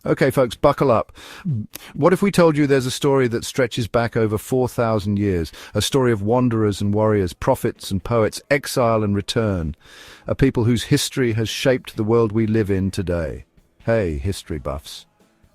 Okay, folks, buckle up. What if we told you there's a story that stretches back over 4,000 years? A story of wanderers and warriors, prophets and poets, exile and return. A people whose history has shaped the world we live in today. Hey, history buffs.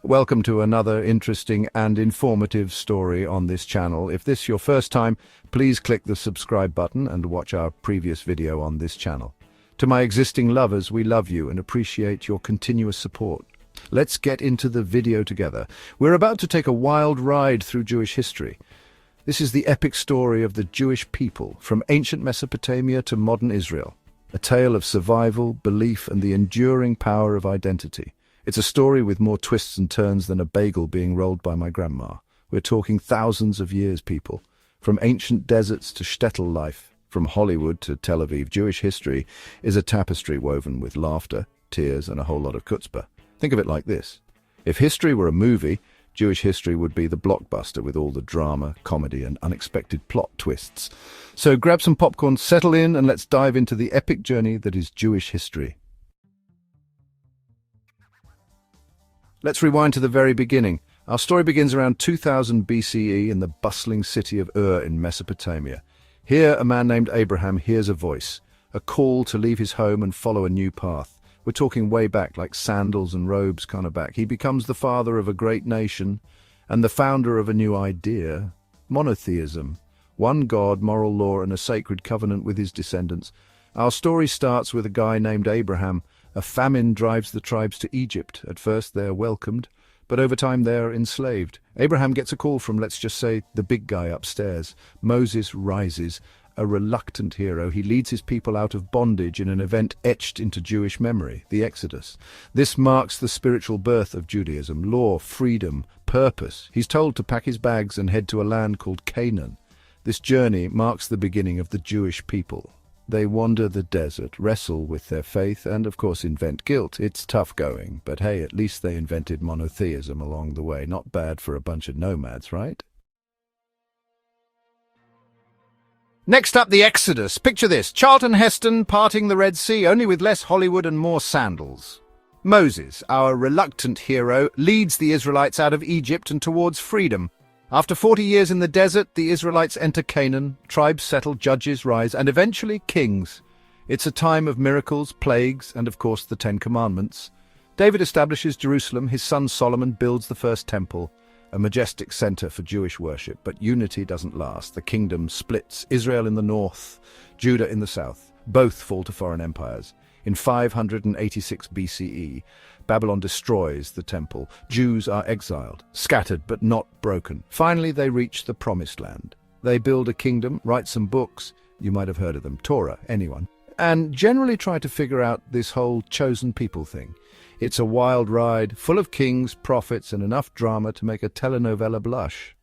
Welcome to another interesting and informative story on this channel. If this is your first time, please click the subscribe button and watch our previous video on this channel. To my existing lovers, we love you and appreciate your continuous support. Let's get into the video together. We're about to take a wild ride through Jewish history. This is the epic story of the Jewish people, from ancient Mesopotamia to modern Israel. A tale of survival, belief, and the enduring power of identity. It's a story with more twists and turns than a bagel being rolled by my grandma. We're talking thousands of years, people. From ancient deserts to shtetl life, from Hollywood to Tel Aviv, Jewish history is a tapestry woven with laughter, tears, and a whole lot of chutzpah. Think of it like this. If history were a movie, Jewish history would be the blockbuster with all the drama, comedy, and unexpected plot twists. So grab some popcorn, settle in, and let's dive into the epic journey that is Jewish history. Let's rewind to the very beginning. Our story begins around 2000 BCE in the bustling city of Ur in Mesopotamia. Here, a man named Abraham hears a voice, a call to leave his home and follow a new path. We're talking way back, like sandals and robes kind of back. He becomes the father of a great nation and the founder of a new idea, monotheism. One God, moral law, and a sacred covenant with his descendants. Our story starts with a guy named Abraham. A famine drives the tribes to Egypt. At first they're welcomed, but over time they're enslaved. Abraham gets a call from, let's just say, the big guy upstairs. Moses rises. A reluctant hero, he leads his people out of bondage in an event etched into Jewish memory, the Exodus. This marks the spiritual birth of Judaism, law, freedom, purpose. He's told to pack his bags and head to a land called Canaan. This journey marks the beginning of the Jewish people. They wander the desert, wrestle with their faith, and of course invent guilt. It's tough going, but hey, at least they invented monotheism along the way. Not bad for a bunch of nomads, right? Next up, the Exodus. Picture this, Charlton Heston parting the Red Sea, only with less Hollywood and more sandals. Moses, our reluctant hero, leads the Israelites out of Egypt and towards freedom. After 40 years in the desert, the Israelites enter Canaan, tribes settle, judges rise, and eventually kings. It's a time of miracles, plagues, and of course the Ten Commandments. David establishes Jerusalem, his son Solomon builds the first temple. A majestic center for Jewish worship, but unity doesn't last. The kingdom splits, Israel in the north, Judah in the south. Both fall to foreign empires. In 586 BCE, Babylon destroys the temple. Jews are exiled, scattered but not broken. Finally, they reach the promised land. They build a kingdom, write some books, you might have heard of them, Torah, anyone, and generally try to figure out this whole chosen people thing. It's a wild ride, full of kings, prophets, and enough drama to make a telenovela blush.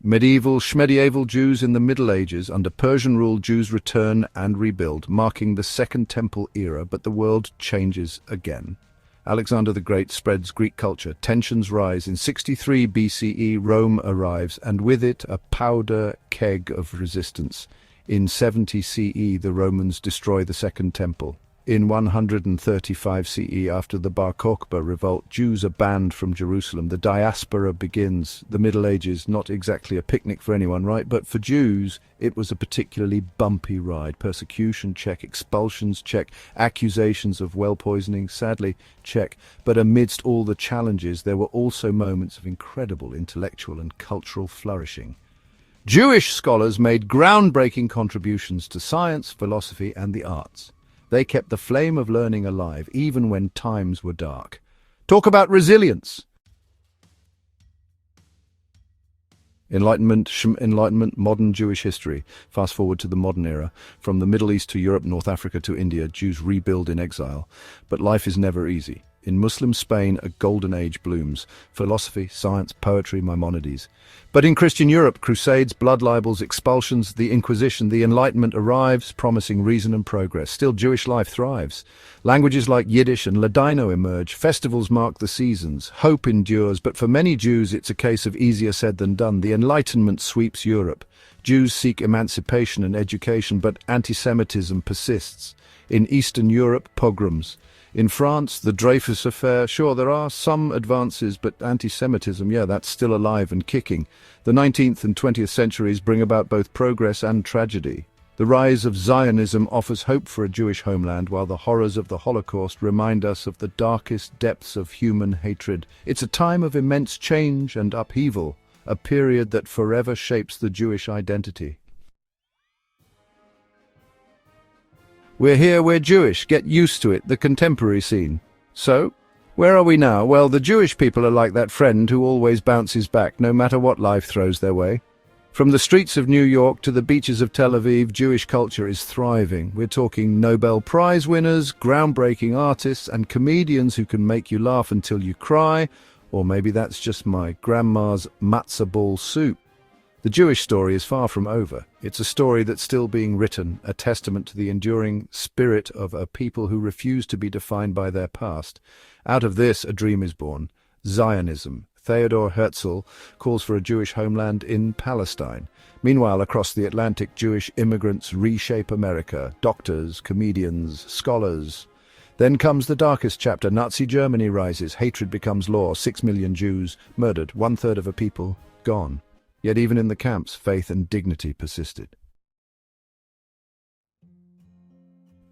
Medieval Jews in the Middle Ages. Under Persian rule, Jews return and rebuild, marking the Second Temple era, but the world changes again. Alexander the Great spreads Greek culture. Tensions rise. In 63 BCE, Rome arrives, and with it a powder keg of resistance. In 70 CE, the Romans destroy the Second Temple. In 135 CE, after the Bar Kokhba revolt, Jews are banned from Jerusalem. The Diaspora begins. The Middle Ages, not exactly a picnic for anyone, right? But for Jews, it was a particularly bumpy ride. Persecution, check. Expulsions, check. Accusations of well poisoning, sadly, check. But amidst all the challenges, there were also moments of incredible intellectual and cultural flourishing. Jewish scholars made groundbreaking contributions to science, philosophy, and the arts. They kept the flame of learning alive, even when times were dark. Talk about resilience. Enlightenment, modern Jewish history. Fast forward to the modern era. From the Middle East to Europe, North Africa to India, Jews rebuild in exile. But life is never easy. In Muslim Spain, a golden age blooms. Philosophy, science, poetry, Maimonides. But in Christian Europe, crusades, blood libels, expulsions, the Inquisition, the Enlightenment arrives, promising reason and progress. Still, Jewish life thrives. Languages like Yiddish and Ladino emerge. Festivals mark the seasons. Hope endures, but for many Jews, it's a case of easier said than done. The Enlightenment sweeps Europe. Jews seek emancipation and education, but anti-Semitism persists. In Eastern Europe, pogroms. In France, the Dreyfus affair. Sure, there are some advances, but anti-Semitism, yeah, that's still alive and kicking. The 19th and 20th centuries bring about both progress and tragedy. The rise of Zionism offers hope for a Jewish homeland, while the horrors of the Holocaust remind us of the darkest depths of human hatred. It's a time of immense change and upheaval, a period that forever shapes the Jewish identity. We're here, we're Jewish, get used to it, the contemporary scene. So, where are we now? Well, the Jewish people are like that friend who always bounces back, no matter what life throws their way. From the streets of New York to the beaches of Tel Aviv, Jewish culture is thriving. We're talking Nobel Prize winners, groundbreaking artists, and comedians who can make you laugh until you cry, or maybe that's just my grandma's matzah ball soup. The Jewish story is far from over. It's a story that's still being written, a testament to the enduring spirit of a people who refuse to be defined by their past. Out of this, a dream is born: Zionism. Theodor Herzl calls for a Jewish homeland in Palestine. Meanwhile, across the Atlantic, Jewish immigrants reshape America: doctors, comedians, scholars. Then comes the darkest chapter. Nazi Germany rises, hatred becomes law, 6 million Jews murdered, 1/3 of a people gone. Yet even in the camps, faith and dignity persisted.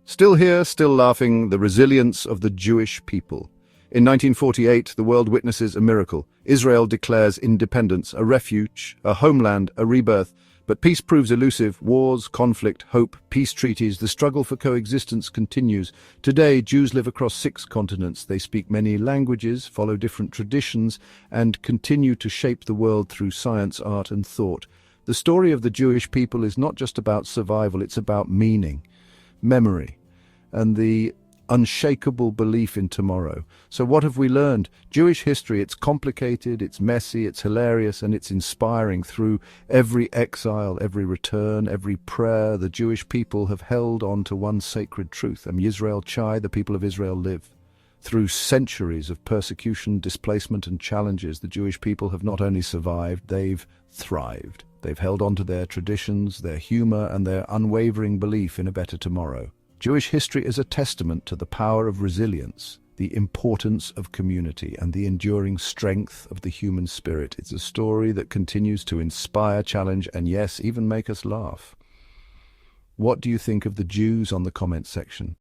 Still here, still laughing, the resilience of the Jewish people. In 1948, the world witnesses a miracle. Israel declares independence, a refuge, a homeland, a rebirth. But peace proves elusive. Wars, conflict, hope, peace treaties, the struggle for coexistence continues. Today, Jews live across 6 continents. They speak many languages, follow different traditions, and continue to shape the world through science, art, and thought. The story of the Jewish people is not just about survival, it's about meaning, memory, and the unshakable belief in tomorrow. So what have we learned? Jewish history, it's complicated, it's messy, it's hilarious, and it's inspiring. Through every exile, every return, every prayer, the Jewish people have held on to one sacred truth: Am Yisrael Chai, the people of Israel live. Through centuries of persecution, displacement, and challenges, the Jewish people have not only survived, they've thrived. They've held on to their traditions, their humor, and their unwavering belief in a better tomorrow. Jewish history is a testament to the power of resilience, the importance of community, and the enduring strength of the human spirit. It's a story that continues to inspire, challenge, and yes, even make us laugh. What do you think of the Jews on the comment section?